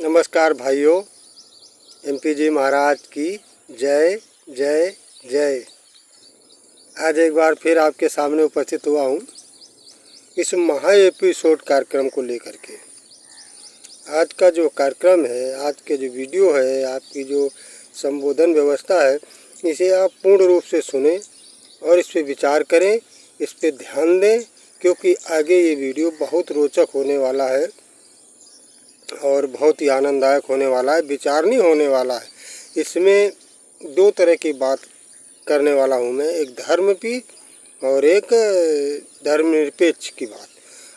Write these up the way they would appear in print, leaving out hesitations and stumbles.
नमस्कार भाइयों, एमपी जी महाराज की जय जय जय। आज एक बार फिर आपके सामने उपस्थित हुआ हूँ इस महा एपिसोड कार्यक्रम को लेकर के। आज का जो कार्यक्रम है, आज के जो वीडियो है, आपकी जो संबोधन व्यवस्था है, इसे आप पूर्ण रूप से सुने और इस पर विचार करें, इस पर ध्यान दें, क्योंकि आगे ये वीडियो बहुत रोचक होने वाला है और बहुत ही आनंददायक होने वाला है, विचारणीय होने वाला है। इसमें दो तरह की बात करने वाला हूँ मैं, एक धर्म की और एक धर्मनिरपेक्ष की बात।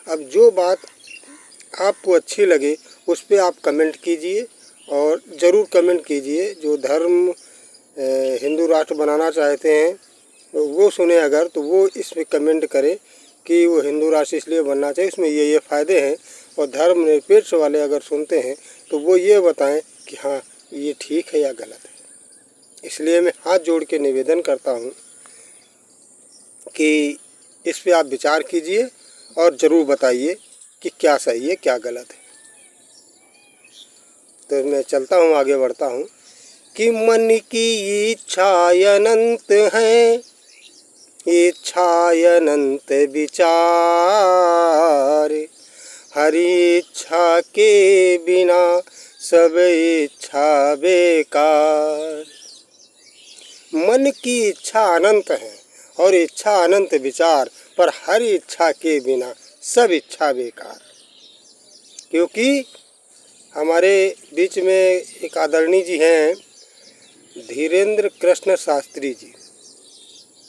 अब जो बात आपको अच्छी लगे उस पर आप कमेंट कीजिए और ज़रूर कमेंट कीजिए। जो धर्म हिंदू राष्ट्र बनाना चाहते हैं वो सुने अगर, तो वो इस पर कमेंट करें कि वो हिंदू राष्ट्र इसलिए बनना चाहिए, इसमें ये फ़ायदे हैं। और धर्मनिरपेक्ष वाले अगर सुनते हैं तो वो ये बताएं कि हाँ ये ठीक है या गलत है। इसलिए मैं हाथ जोड़ के निवेदन करता हूँ कि इस पे आप विचार कीजिए और ज़रूर बताइए कि क्या सही है क्या गलत है। तो मैं चलता हूँ, आगे बढ़ता हूँ कि मन की इच्छा अनंत है, इच्छा अनंत विचार, हरि इच्छा के बिना सब इच्छा बेकार। मन की इच्छा अनंत है और इच्छा अनंत विचार, पर हर इच्छा के बिना सब इच्छा बेकार। क्योंकि हमारे बीच में एक आदरणीय जी हैं, धीरेन्द्र कृष्ण शास्त्री जी,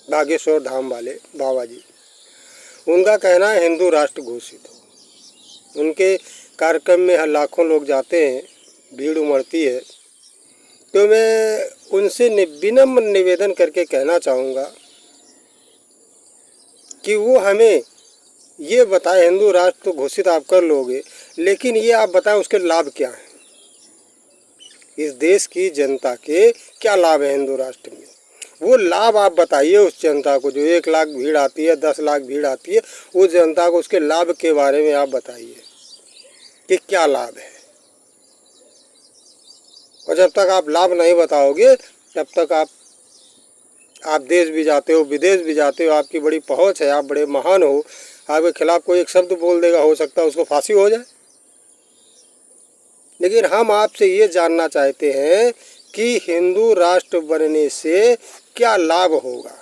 बागेश्वर धाम वाले बाबा जी। उनका कहना है हिंदू राष्ट्र घोषित हो। उनके कार्यक्रम में लाखों लोग जाते हैं, भीड़ उमड़ती है। तो मैं उनसे विनम्र निवेदन करके कहना चाहूँगा कि वो हमें ये बताए, हिंदू राष्ट्र तो घोषित आप कर लोगे, लेकिन ये आप बताएं उसके लाभ क्या हैं। इस देश की जनता के क्या लाभ है हिंदू राष्ट्र में, वो लाभ आप बताइए उस जनता को। जो 1 लाख भीड़ आती है, 10 लाख भीड़ आती है, उस जनता को उसके लाभ के बारे में आप बताइए कि क्या लाभ है। और जब तक आप लाभ नहीं बताओगे तब तक आप देश भी जाते हो, विदेश भी जाते हो, आपकी बड़ी पहुंच है, आप बड़े महान हो, आपके खिलाफ कोई एक शब्द बोल देगा, हो सकता है उसको फांसी हो जाए। लेकिन हम आपसे ये जानना चाहते हैं कि हिंदू राष्ट्र बनने से क्या लाभ होगा।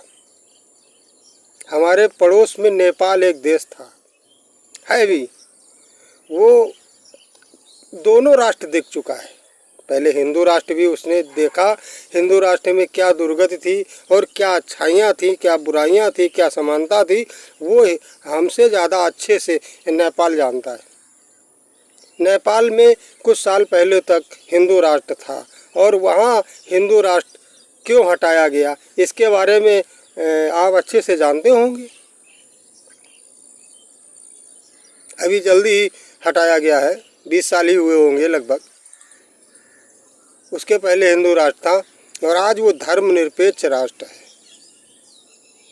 हमारे पड़ोस में नेपाल एक देश था, है भी, वो दोनों राष्ट्र देख चुका है। पहले हिंदू राष्ट्र भी उसने देखा, हिंदू राष्ट्र में क्या दुर्गति थी और क्या अच्छाइयाँ थी, क्या बुराइयाँ थी, क्या समानता थी, वो हमसे ज़्यादा अच्छे से नेपाल जानता है। नेपाल में कुछ साल पहले तक हिंदू राष्ट्र था और वहाँ हिंदू राष्ट्र क्यों हटाया गया, इसके बारे में आप अच्छे से जानते होंगे। अभी जल्दी ही हटाया गया है, 20 साल ही हुए होंगे लगभग। उसके पहले हिंदू राष्ट्र था और आज वो धर्मनिरपेक्ष राष्ट्र है।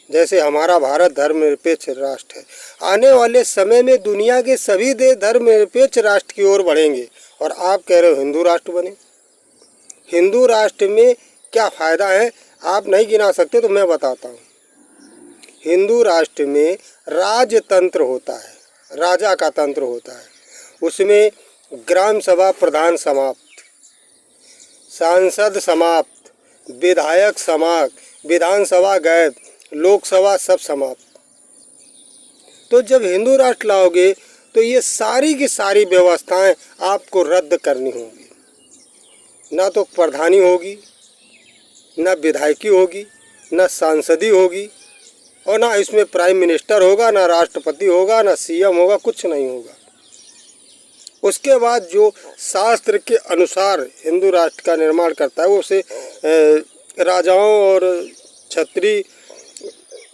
जैसे हमारा भारत धर्मनिरपेक्ष राष्ट्र है, आने वाले समय में दुनिया के सभी देश धर्मनिरपेक्ष राष्ट्र की ओर बढ़ेंगे। और आप कह रहे हो हिंदू राष्ट्र बने। हिंदू राष्ट्र में क्या फ़ायदा है आप नहीं गिना सकते, तो मैं बताता हूँ। हिंदू राष्ट्र में राजतंत्र होता है, राजा का तंत्र होता है। उसमें ग्राम सभा प्रधान समाप्त, सांसद समाप्त, विधायक समाप्त, विधानसभा गायब, लोकसभा सब समाप्त। तो जब हिंदू राष्ट्र लाओगे तो ये सारी की सारी व्यवस्थाएं आपको रद्द करनी होगी। ना तो प्रधानी होगी, ना विधायकी होगी, ना सांसदी होगी, और ना इसमें प्राइम मिनिस्टर होगा, ना राष्ट्रपति होगा, ना सीएम होगा, कुछ नहीं होगा। उसके बाद जो शास्त्र के अनुसार हिंदू राष्ट्र का निर्माण करता है, वो उसे राजाओं और क्षत्रिय,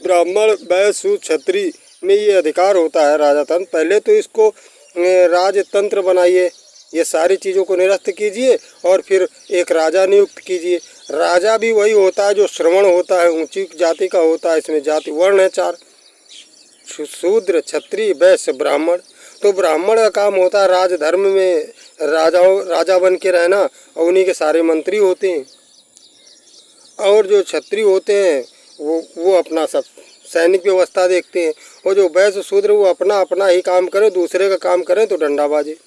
ब्राह्मण, वैश्य, शूद्र, क्षत्रिय में ये अधिकार होता है, राजतंत्र। पहले तो इसको राजतंत्र बनाइए, ये सारी चीज़ों को निरस्त कीजिए और फिर एक राजा नियुक्त कीजिए। राजा भी वही होता है जो श्रवण होता है, ऊंची जाति का होता है। इसमें जाति वर्ण है 4, शूद्र, क्षत्रिय, वैश्य, ब्राह्मण। तो ब्राह्मण का काम होता है राजधर्म में राजा बन के रहना, और उन्हीं के सारे मंत्री होते हैं। और जो क्षत्रिय होते हैं वो अपना सब सैनिक व्यवस्था देखते हैं, और जो वैश्य शूद्र वो अपना अपना ही काम करें, दूसरे का काम करें तो डंडा बाजे।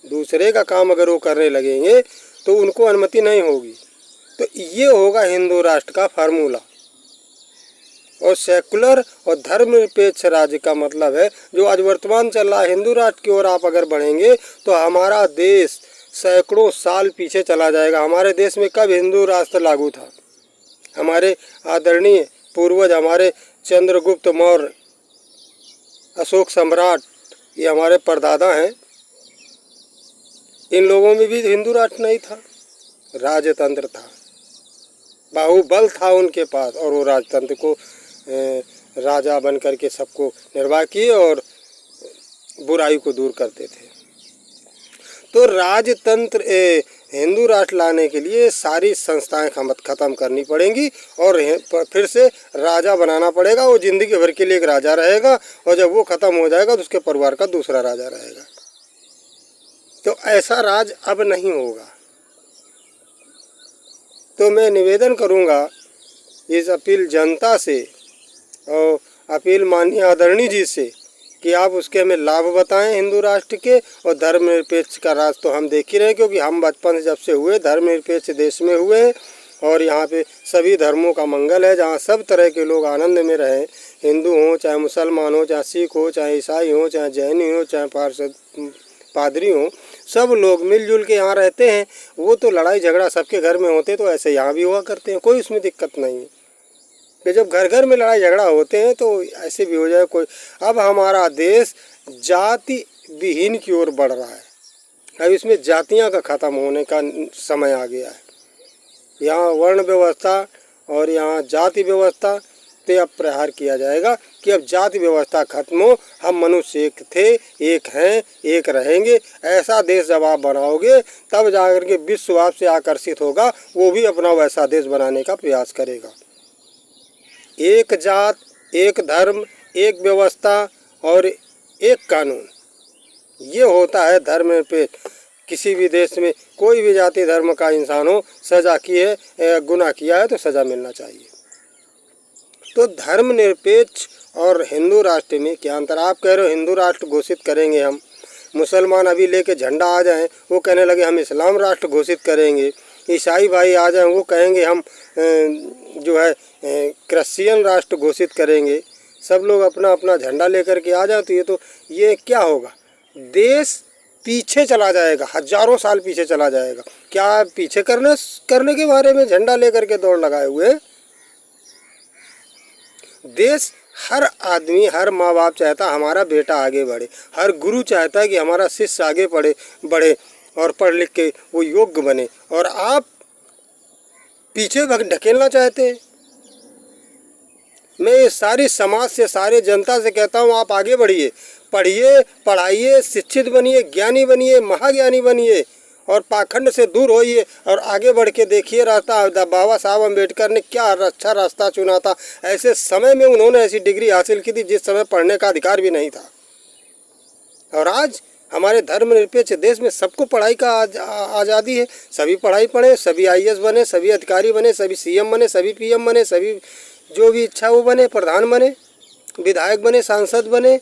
दूसरे का काम अगर वो करने लगेंगे तो उनको अनुमति नहीं होगी। तो ये होगा हिंदू राष्ट्र का फार्मूला। और सेकुलर और धर्मनिरपेक्ष राज्य का मतलब है जो आज वर्तमान चल रहा है हिंदू राष्ट्र की ओर आप अगर बढ़ेंगे तो हमारा देश सैकड़ों साल पीछे चला जाएगा। हमारे देश में कब हिंदू राष्ट्र लागू था? हमारे आदरणीय पूर्वज, हमारे चंद्रगुप्त मौर्य, अशोक सम्राट, ये हमारे परदादा हैं। इन लोगों में भी हिंदू राष्ट्र नहीं था, राजतंत्र था, बाहुबल था उनके पास, और वो राजतंत्र को राजा बन करके सबको निर्वाह किए और बुराई को दूर करते थे। तो राजतंत्र हिंदू राष्ट्र लाने के लिए सारी संस्थाएं खत्म करनी पड़ेंगी और फिर से राजा बनाना पड़ेगा। वो जिंदगी भर के लिए एक राजा रहेगा, और जब वो खत्म हो जाएगा तो उसके परिवार का दूसरा राजा रहेगा। तो ऐसा राज अब नहीं होगा। तो मैं निवेदन करूंगा इस अपील जनता से और अपील माननीय आदरणीय जी से कि आप उसके हमें लाभ बताएं हिंदू राष्ट्र के। और धर्मनिरपेक्ष का राज तो हम देख ही रहे हैं, क्योंकि हम बचपन से जब से हुए धर्मनिरपेक्ष देश में हुए हैं, और यहाँ पे सभी धर्मों का मंगल है, जहाँ सब तरह के लोग आनंद में रहें, हिंदू हों चाहे मुसलमान हो, चाहे सिख हो, चाहे ईसाई हो, चाहे जैनी हो, चाहे पादरी हों, सब लोग मिलजुल के यहाँ रहते हैं। वो तो लड़ाई झगड़ा सबके घर में होते तो ऐसे यहाँ भी हुआ करते हैं, कोई उसमें दिक्कत नहीं है। कि जब घर घर में लड़ाई झगड़ा होते हैं तो ऐसे भी हो जाए कोई। अब हमारा देश जाति विहीन की ओर बढ़ रहा है। अब इसमें जातियां का ख़त्म होने का समय आ गया है। यहाँ वर्ण व्यवस्था और यहाँ जाति व्यवस्था पे अब प्रहार किया जाएगा कि अब जाति व्यवस्था खत्म हो, हम मनुष्य एक थे, एक हैं, एक रहेंगे। ऐसा देश जब आप बनाओगे तब जाकर के विश्व आपसे आकर्षित होगा, वो भी अपना वैसा देश बनाने का प्रयास करेगा। एक जात, एक धर्म, एक व्यवस्था और एक कानून, ये होता है धर्मनिरपेक्ष। किसी भी देश में कोई भी जाति धर्म का इंसान हो, सज़ा की है, गुनाह किया है तो सज़ा मिलना चाहिए। तो धर्मनिरपेक्ष और हिंदू राष्ट्र में क्या अंतर? आप कह रहे हो हिंदू राष्ट्र घोषित करेंगे हम, मुसलमान अभी लेके झंडा आ जाएं वो कहने लगे हम इस्लाम राष्ट्र घोषित करेंगे, ईसाई भाई आ जाएं वो कहेंगे हम जो है क्रिश्चियन राष्ट्र घोषित करेंगे। सब लोग अपना अपना झंडा लेकर के आ जाए तो ये क्या होगा? देश पीछे चला जाएगा, हजारों साल पीछे चला जाएगा। क्या पीछे करने के बारे में झंडा लेकर के दौड़ लगाए हुए? देश हर आदमी, हर माँ बाप चाहता हमारा बेटा आगे बढ़े, हर गुरु चाहता है कि हमारा शिष्य आगे बढ़े और पढ़ लिख के वो योग्य बने, और आप पीछे ढकेलना चाहते हैं। मैं ये सारी समाज से, सारे जनता से कहता हूँ आप आगे बढ़िए, पढ़िए, पढ़ाइए, शिक्षित बनिए, ज्ञानी बनिए, महाज्ञानी बनिए और पाखंड से दूर होइए और आगे बढ़ के देखिए रास्ता। बाबा साहब अम्बेडकर ने क्या अच्छा रास्ता चुना था। ऐसे समय में उन्होंने ऐसी डिग्री हासिल की थी जिस समय पढ़ने का अधिकार भी नहीं था। और आज हमारे धर्मनिरपेक्ष देश में सबको पढ़ाई का आज़ादी है। सभी पढ़ाई पढ़े, सभी IAS बने, सभी अधिकारी बने, सभी CM बने, सभी PM बने, सभी जो भी इच्छा वो बने, प्रधान बने, विधायक बने, सांसद बने।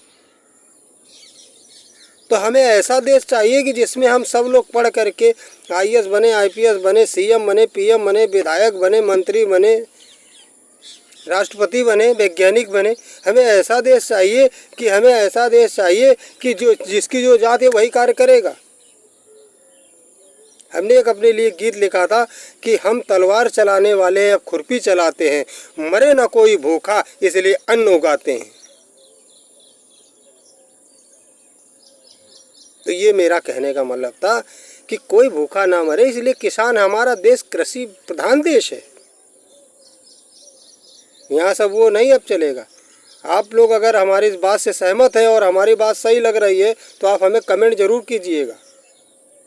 तो हमें ऐसा देश चाहिए कि जिसमें हम सब लोग पढ़ करके IAS बने, IPS बने, CM बने, PM बने, विधायक बने, मंत्री बने, राष्ट्रपति बने, वैज्ञानिक बने। हमें ऐसा देश चाहिए कि जिसकी जो जात है वही कार्य करेगा। हमने एक अपने लिए गीत लिखा था कि हम तलवार चलाने वाले अब खुरपी चलाते हैं, मरे ना कोई भूखा इसलिए अन्न उगाते हैं। तो ये मेरा कहने का मतलब था कि कोई भूखा ना मरे, इसलिए किसान, हमारा देश कृषि प्रधान देश है। यहाँ सब वो नहीं अब चलेगा। आप लोग अगर हमारी इस बात से सहमत हैं और हमारी बात सही लग रही है तो आप हमें कमेंट ज़रूर कीजिएगा,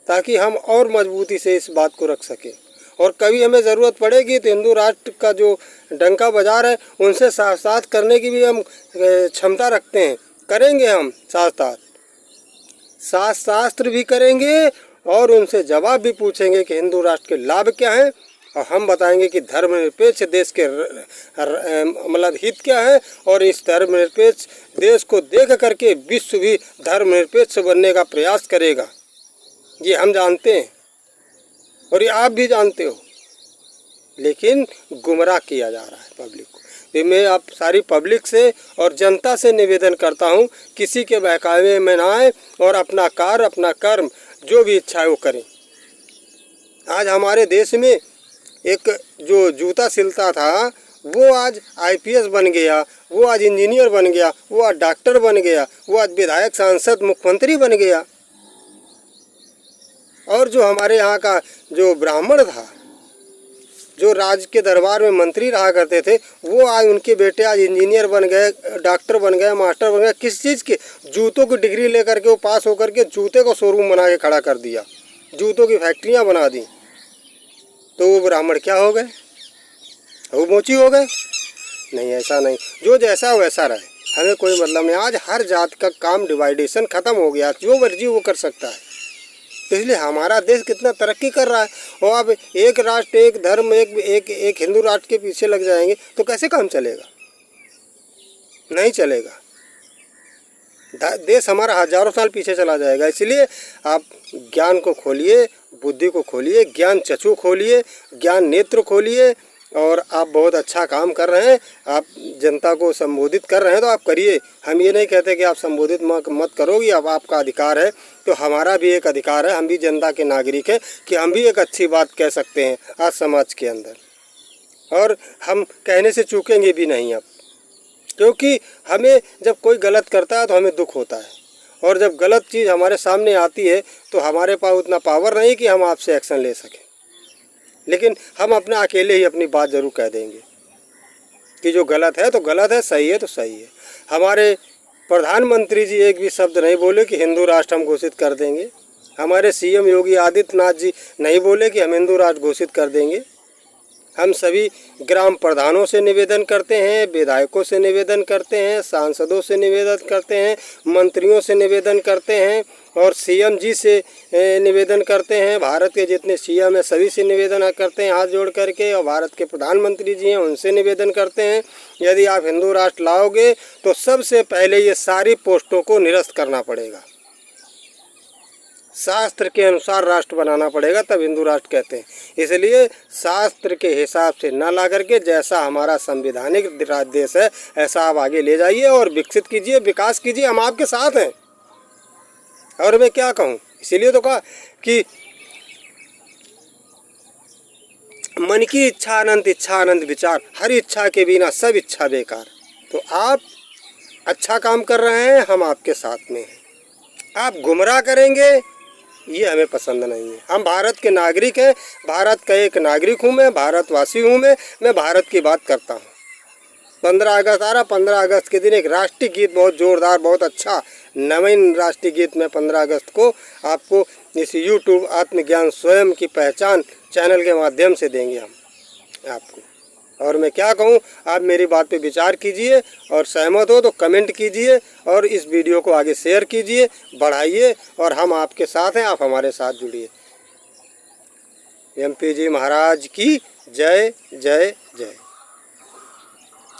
ताकि हम और मजबूती से इस बात को रख सकें। और कभी हमें ज़रूरत पड़ेगी तो हिंदू राष्ट्र का जो डंका बाजार है उनसे साथ करने की भी हम क्षमता रखते हैं। करेंगे हम साथ साथ, शास्त्र भी करेंगे और उनसे जवाब भी पूछेंगे कि हिंदू राष्ट्र के लाभ क्या हैं, और हम बताएंगे कि धर्मनिरपेक्ष देश के मतलब हित क्या है, और इस धर्मनिरपेक्ष देश को देख करके विश्व भी धर्मनिरपेक्ष बनने का प्रयास करेगा। ये हम जानते हैं और ये आप भी जानते हो, लेकिन गुमराह किया जा रहा है पब्लिक को। ये मैं आप सारी पब्लिक से और जनता से निवेदन करता हूँ, किसी के बहकावे में ना आए और अपना कार्य अपना कर्म जो भी इच्छा है वो करें। आज हमारे देश में एक जो जूता सिलता था वो आज आईपीएस बन गया, वो आज इंजीनियर बन गया, वो आज डॉक्टर बन गया, वो आज विधायक सांसद मुख्यमंत्री बन गया। और जो हमारे यहाँ का जो ब्राह्मण था, जो राज्य के दरबार में मंत्री रहा करते थे, वो आज उनके बेटे आज इंजीनियर बन गए, डॉक्टर बन गए, मास्टर बन गए। किस चीज़ के? जूतों की डिग्री लेकर के वो पास होकर के जूते को शोरूम बना के खड़ा कर दिया, जूतों की फैक्ट्रियाँ बना दी। तो वो ब्राह्मण क्या हो गए? वो मोची हो गए? नहीं, ऐसा नहीं। जो जैसा वैसा रहे, हमें कोई मतलब नहीं। आज हर जात का काम डिवाइडेशन ख़त्म हो गया, जो मर्जी वो कर सकता है। तो इसलिए हमारा देश कितना तरक्की कर रहा है। और अब एक राष्ट्र एक धर्म एक हिंदू राष्ट्र के पीछे लग जाएंगे तो कैसे काम चलेगा? नहीं चलेगा। देश हमारा हजारों साल पीछे चला जाएगा। इसलिए आप ज्ञान को खोलिए, बुद्धि को खोलिए, ज्ञान चक्षु खोलिए, ज्ञान नेत्र खोलिए। और आप बहुत अच्छा काम कर रहे हैं, आप जनता को संबोधित कर रहे हैं तो आप करिए। हम ये नहीं कहते कि आप संबोधित मत करोगे, अब आपका अधिकार है। तो हमारा भी एक अधिकार है, हम भी जनता के नागरिक हैं कि हम भी एक अच्छी बात कह सकते हैं आज समाज के अंदर। और हम कहने से चूकेंगे भी नहीं अब, क्योंकि हमें जब कोई गलत करता है तो हमें दुख होता है, और जब गलत चीज़ हमारे सामने आती है तो हमारे पास उतना पावर नहीं कि हम आपसे एक्शन ले सकें। लेकिन हम अपने अकेले ही अपनी बात ज़रूर कह देंगे कि जो गलत है तो गलत है, सही है तो सही है। हमारे प्रधानमंत्री जी एक भी शब्द नहीं बोले कि हिंदू राष्ट्र हम घोषित कर देंगे। हमारे सीएम योगी आदित्यनाथ जी नहीं बोले कि हम हिंदू राष्ट्र घोषित कर देंगे। हम सभी ग्राम प्रधानों से निवेदन करते हैं, विधायकों से निवेदन करते हैं, सांसदों से निवेदन करते हैं, मंत्रियों से निवेदन करते हैं, और सीएम जी से निवेदन करते हैं। भारत के जितने सीएम हैं सभी से निवेदन करते हैं हाथ जोड़ करके, और भारत के प्रधानमंत्री जी हैं उनसे निवेदन करते हैं, यदि आप हिंदू राष्ट्र लाओगे तो सबसे पहले ये सारी पोस्टों को निरस्त करना पड़ेगा। शास्त्र के अनुसार राष्ट्र बनाना पड़ेगा, तब हिंदू राष्ट्र कहते हैं। इसलिए शास्त्र के हिसाब से ना ला करके, जैसा हमारा संवैधानिक देश है ऐसा आप आगे ले जाइए और विकसित कीजिए, विकास कीजिए। हम आपके साथ हैं। और मैं क्या कहूँ, इसीलिए तो कहा कि मन की इच्छा अनंत विचार, हर इच्छा के बिना सब इच्छा बेकार। तो आप अच्छा काम कर रहे हैं, हम आपके साथ में हैं। आप गुमराह करेंगे ये हमें पसंद नहीं है। हम भारत के नागरिक हैं, भारत का एक नागरिक हूँ मैं, भारतवासी हूँ मैं भारत की बात करता हूँ। 15 अगस्त आ रहा, 15 अगस्त के दिन एक राष्ट्रीय गीत बहुत ज़ोरदार, बहुत अच्छा नवीन राष्ट्रीय गीत में 15 अगस्त को आपको इस YouTube आत्मज्ञान स्वयं की पहचान चैनल के माध्यम से देंगे हम आपको। और मैं क्या कहूँ, आप मेरी बात पे विचार कीजिए, और सहमत हो तो कमेंट कीजिए, और इस वीडियो को आगे शेयर कीजिए, बढ़ाइए, और हम आपके साथ हैं, आप हमारे साथ जुड़िए। MP जी महाराज की जय जय जय।